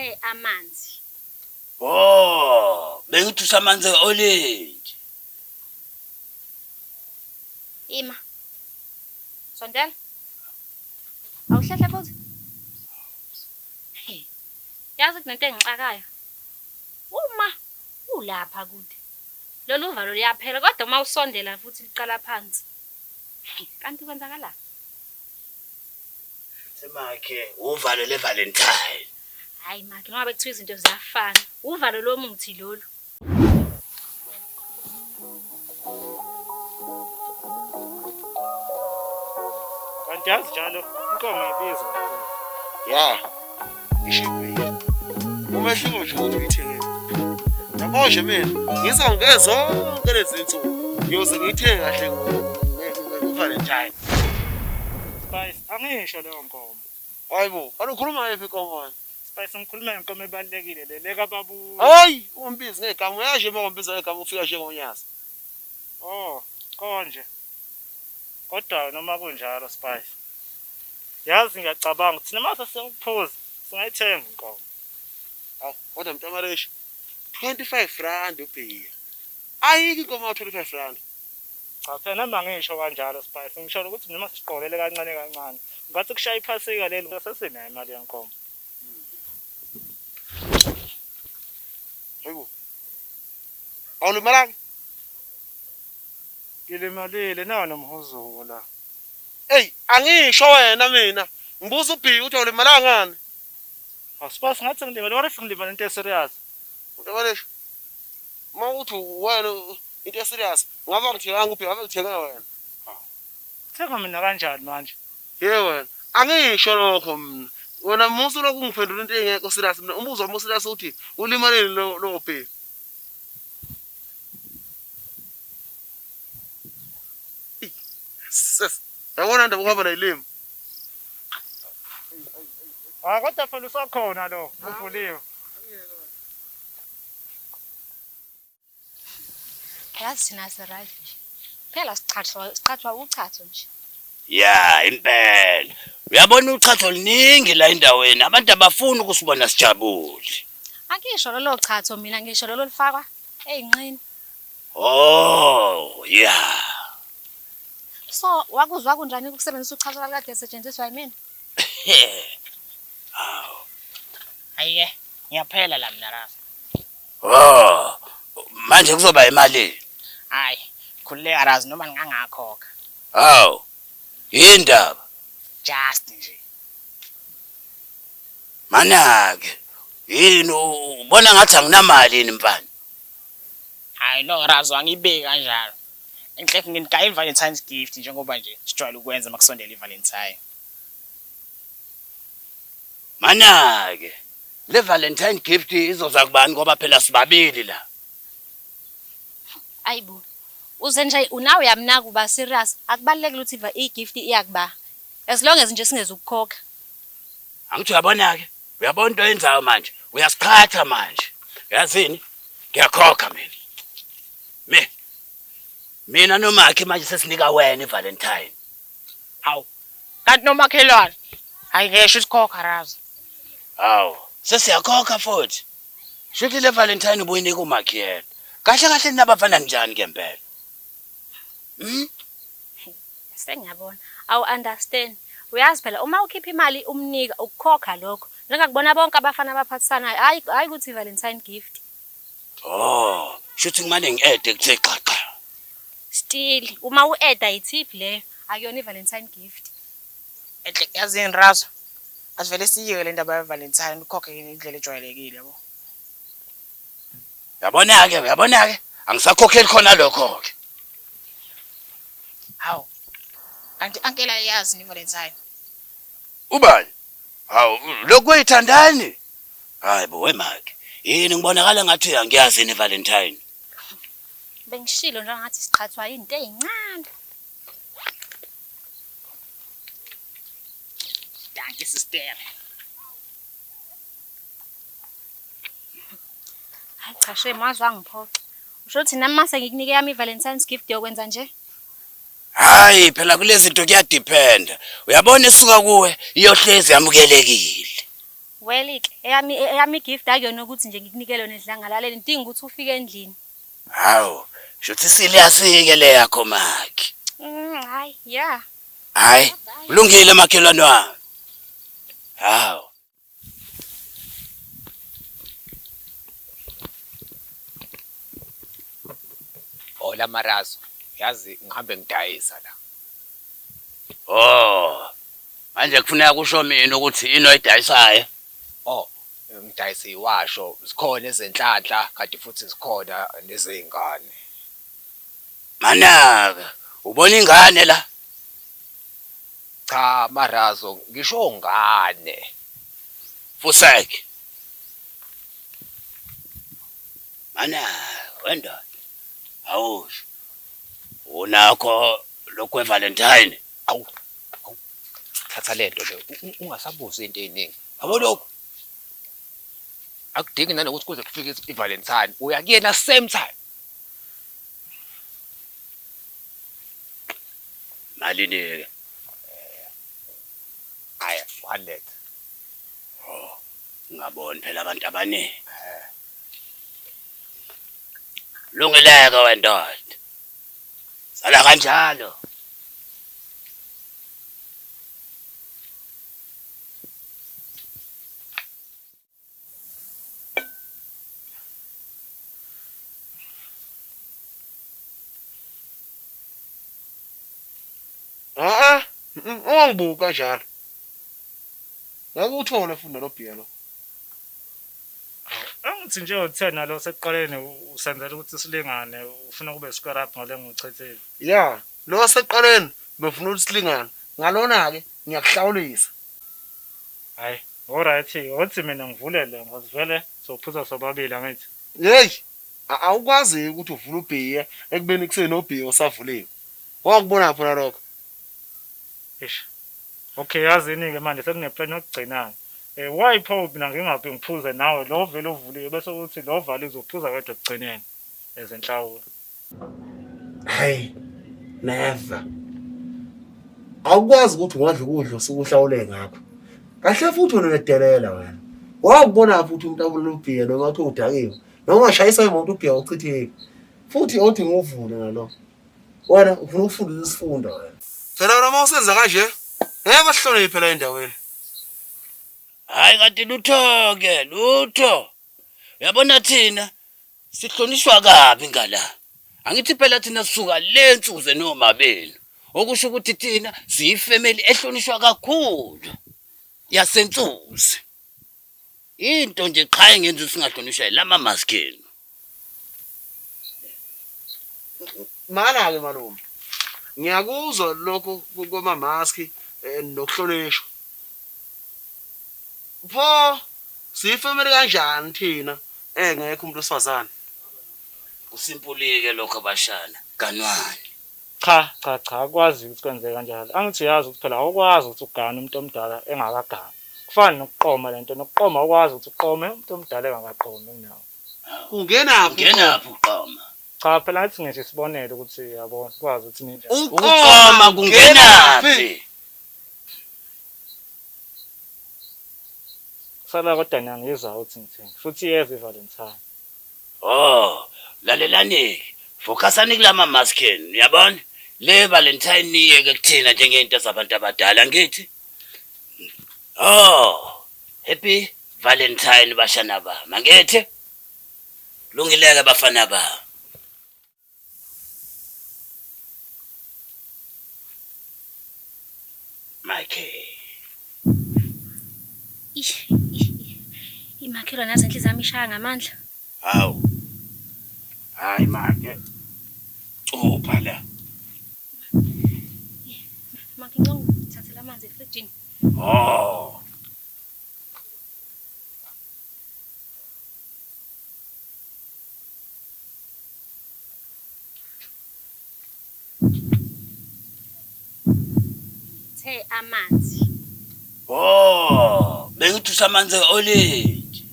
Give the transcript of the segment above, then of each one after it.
ngithe amanzi. Oh, bengithi usamanzi orange. Ima. Sondela. Awuhlehla futhi. Yazi kunento engixakayo. Uma ulapha kude. Lolu uvalo liyaphela kodwa uma usondela futhi liqala phansi. Kanti kwenzakala? Semakhe uvalo leValentine. Hayi makhe ngoba bekuthiwa izinto ziyafana. Uvalo lomuthi lolu. Kanti yazi njalo inkomo ibiza kakhulu. Ya. Ishibhe. Umehluko nje uyithengile. Yabo nje mina ngizongeze zonke lezi zinsuku. Ngiyoze ngithenge kahle ngoValentine. Spice, angisho leyo nkomo. Hayibo, ukhuluma ngephi inkomo? Spice ngikhuluma ngenkomo ebalekile leleka babu. Hayi, umbizi ngegama uyasho uma umbiza ngegama ufika nje ngonyasa. Oh, konje. Kodwa noma kunjalo Spice. Yazi ngiyacabanga ukuthi noma sesiyokuphuza singayithenga inkomo. Hawu, kodwa mntamareshi 25 rand ubhiya. Ayiki inkomo 25 rand. Cha phela noma ngisho kanjalo Spice ngisho ukuthi noma sisiqolele kancane kancane ngathi kushaya iphasika lelo sesinayo imali yenkomo. Hayibo. Awulimalanga? Ngilimalile nawo nomhuzuko la. Hey, angisho wena mina. Ngibuza ubhiya ukuthi awulimalanga ngani? Spice ngathi ngilimali what if ngilimali into serious? Mntamareshi. Mawuthi wena into serious. Ngaba ngithenganga ubhiya ngabe ngithenga wena. Thenga mina kanjani manje? Wena, angisho lokho mina. Wena musu lokhu ngiphendula into engekho serious mina. Umbuzo wami serious uthi ulimaleni lo bhe. Sis, yabona ndaba ukuhamba nayilimi. Kodwa phela usakhona lo, uvuliwe. Yazi thina siright nje. Phela sichathwa uchatho nje. Ya, impela. Uyabona uchatho oluningi la endaweni. Abantu abafuni ukusibona sijabule. Angisho lolo chatho mina ngisho lolo lifakwa eyinqini. Oh, yeah. So wakuzwa kunjani ukusebenzisa uchatho lakade esetshenziswa yimina? Aw. Ayiye, ngiyaphela la mina Rafa. Oh, manje kuzoba imali. Hayi, khuleka Razi noma ngingakhokha. Aw. Yindaba. Just nje. Manake. Yini ubona ngathi anginamali yini mfana? Hayi no Razi angibeki kanjalo. Enhle nginika iValentine's gift njengoba nje sijwayele ukwenza makusondela iValentine. Manake. Le Valentine gift izoza kubani ngoba phela sibabili la. Ayibo. Uze nje unawe yamnaka uba serious akubalekile ukuthi igift iyakuba. As long as nje singeze ukukhokha. Angithi uyabona ke? Uyabona into yenzayo manje? Uyasiqhatha manje. Yazini? Ngiyakhokha mina. Mina nomakhe manje sesinika wena iValentine. Hawu. Kanti nomakhelwane. Hayi ngesho isikhokha Razi. Hawu, sesiyakhokha futhi. Shithi le Valentine ubuyinika umakhe yena. Kahle kahle nabafana njani ke impela? Sengiyabona. Awu understand. Uyazi phela uma ukhipha imali umnika ukukhokha lokho. Njengakubona bonke abafana abaphathisanayo hayi ukuthi iValentine gift. Oh, shithi ngimane ngi-add kuthe xaxa. Still uma uadd itip le akuyona iValentine gift. Enhle yazini Razi. Asivele siyeke le ndaba yeValentine ukhokhe indlela ejwayelekile yabo. Uyabona ke? Angisakhokheli khona lokho ke. Hawu. Kanti ankela yazi iValentine. Ubani? Hawu, lokuyithandani? Hayibo wemakhe. Yini ngibonakala ngathi uyangiyazi iValentine. Bengishilo nje ngathi siqhathwa into ezincane. Danke sister. Hayi cha shame wazwa ngiphoxa. Usho ukuthi nami mase ngikunike yami iValentine's gift yokwenza nje? Hayi phela kulezi zinto kuyadependa. Uyabona isuka kuwe iyohlezi yamukelekile. Well-ke eyami gift akuyona ukuthi nje ngikunikele yona edlangalaleni ngidinga ukuthi ufike endlini. Hawu, shothi siliyasike le yakho makhe. Hayi, yeah. Hayi, ulungile makhelwane wami. Hawu. Hola Marazo, yazi ngihambe ngidayisa la. Oh. Manje kufuneka kusho mina ukuthi ini oyidayisayo. Oh, ngidayisa iwasho, sikhona ezenhlanhla, kanti futhi sikhona nezingane. Manaka, ubona ingane la? Cha Marazo, ngisho ngane. Fuseke. Mana, wenda. Awusho. Unakho lokwe Valentine. Awu. Thatha lento le, ungasabuzi into eziningi. Yabo lokho. Akudingi nanokuthi kuze kufike iValentine, uyakuyena same time. Malini ke. Haya, 100. Ngabona phela abantu abaningi. Lungileke wendoda. Sala kanjalo. Ungangibuki kanjalo. Ngeke uthole funda lo bhiya lo. Angithi nje uthena lo seqaleni usenzela ukuthi silingane ufuna kube square ngale ngichithile. Ya, lo seqaleni befuna ukuthi silingane. Ngalona ke ngiyakuhlawulisa. Hayi, alright, uthi mina ngivulele ngizivele sophuza sobabili angithi. Hey, awukwazi ukuthi uvule ubhiya ekubeni kusenobhiya osavuliwe. Wakubona phela lokho. Ish. Okay, yazini ke manje sekuneplan yokugcinayo. Why pho mina ngingaphi ngiphuze nawe lo vele uvuliwe bese uthi lo vali uzophuza wedwa ekugcineni ezenhlawulo. Hayi, never. Awukwazi ukuthi ungadla ukudla usukuhlawule ngakho. Kahle futhi unedelela wena. Wakubona futhi umuntu abulula ubhiya noma uthi udakiwe. Noma ungashayisa imoto ubhiya uchitheke. Futhi othi nguvule ngalo. Wena ufuna ukufunda isifundo wena. Phela noma usenza kanje, ngeke sihloniphe la endaweni. Hayi kanti lutho ke, lutho. Uyabona thina sihlonishwa kabi ngala. Angithi phela thina sisuka lensuze noma benu. Okusho ukuthi thina siyifamily ehlonishwa kakhulu. Yasensuze. Into nje qha engenza singahlonishwa lama maskini. Mana ke malume. Ngiyakuzwa lokho kuma maski nokuhlonishwa. Pho siyifamily kanjani thina engekho umuntu osifazana? Kusimpulike lokho abashana. Ganwane. Cha akwazi ukuthi kwenzeka kanjalo. Angithi yazi ukuthi phela awukwazi ukuthi ugane umuntu omdala engakagani. Kufana nokuqoma lento nokuqoma ukwazi ukuthi uqome umuntu omdala engakaqomi kunawo. Kungenaphi uqoma? Cha phela ngathi ngisho isibonelo ukuthi yabona ukwazi ukuthi ninja. Uqoma kungenaphi? Sala kodwa ngiyangizwa ukuthi ngithini. Futhi yeze iValentine. Oh, lalelani. Focusani kulama maskini, uyabona? Le Valentine niyeke kuthina njengento zabantu abadala ngithi. Oh, happy Valentine bashana ba. Mangethe. Lungileke bafana ba. Mike. Imakhelwa nazo enhliziyo zami ishaya ngamandla. Hawu. Hayi make. Upha la. Makinga ngithathela amanzi efrijini. Oh. The amanzi. Oh, bengithi usamanzi orange.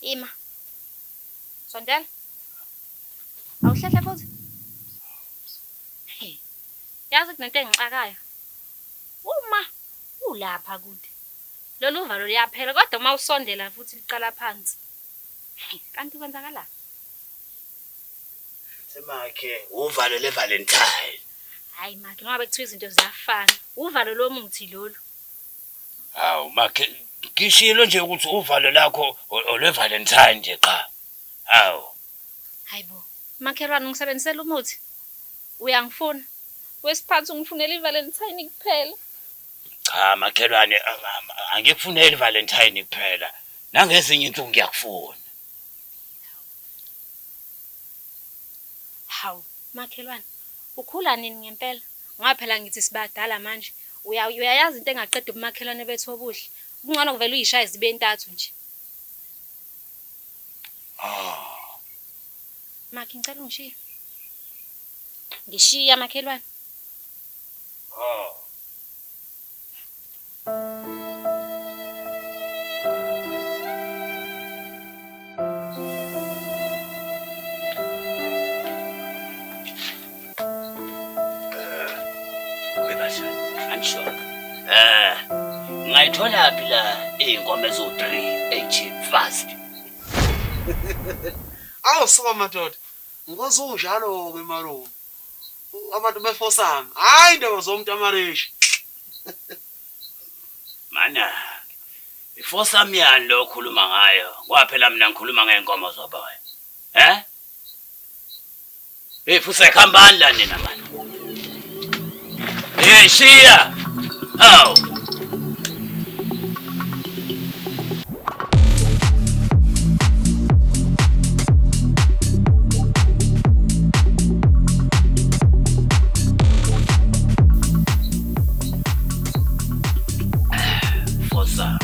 Ima. Sondela. Awuhlahla futhi. Yazi kunento engixakayo. Uma ulapha kude. Lolu uvalo liyaphela kodwa uma usondela futhi liqala phansi. Kanti kwenzakalani? Semakhe uvalo leValentine. Hayi makhe ngoba bekuthiwa izinto ziyafana. Uvalo lomuthi lolu. Hawu makhe ngishilo nje ukuthi uvalo lakho olweValentine nje cha. Hawu. Hayibo. Makhelwane ngisebenzisela umuthi. Uyangifuna. Wesiphathu ngifunela iValentine kuphela. Cha makhelwane angikufuneli iValentine kuphela. Nangezinye insuku ngiyakufuna. Hawu, makhelwane. Ukhula nini ngempela? Ngoba phela ngithi sibadala manje. Uyayazi into engaqeda umakhelwane bethu obuhle. Kungcono kuvela uyishaya zibe entathu nje. Makhe ngicela ungishiye. Ngishiya makhelwane. Angisho. Ngayithola phi la inkomo ezo3 cheap fast. Awusuka madoda. Ngozunjalo ke malume. Abantu befosami. Hayi indaba zomuntu amareshi. Mana. Ifosami yani lo khuluma ngayo. Kwaphela mina ngikhuluma ngeenkomo zoboya. Futhi khambani la nina manje. Shiya. Hawu. Fosa.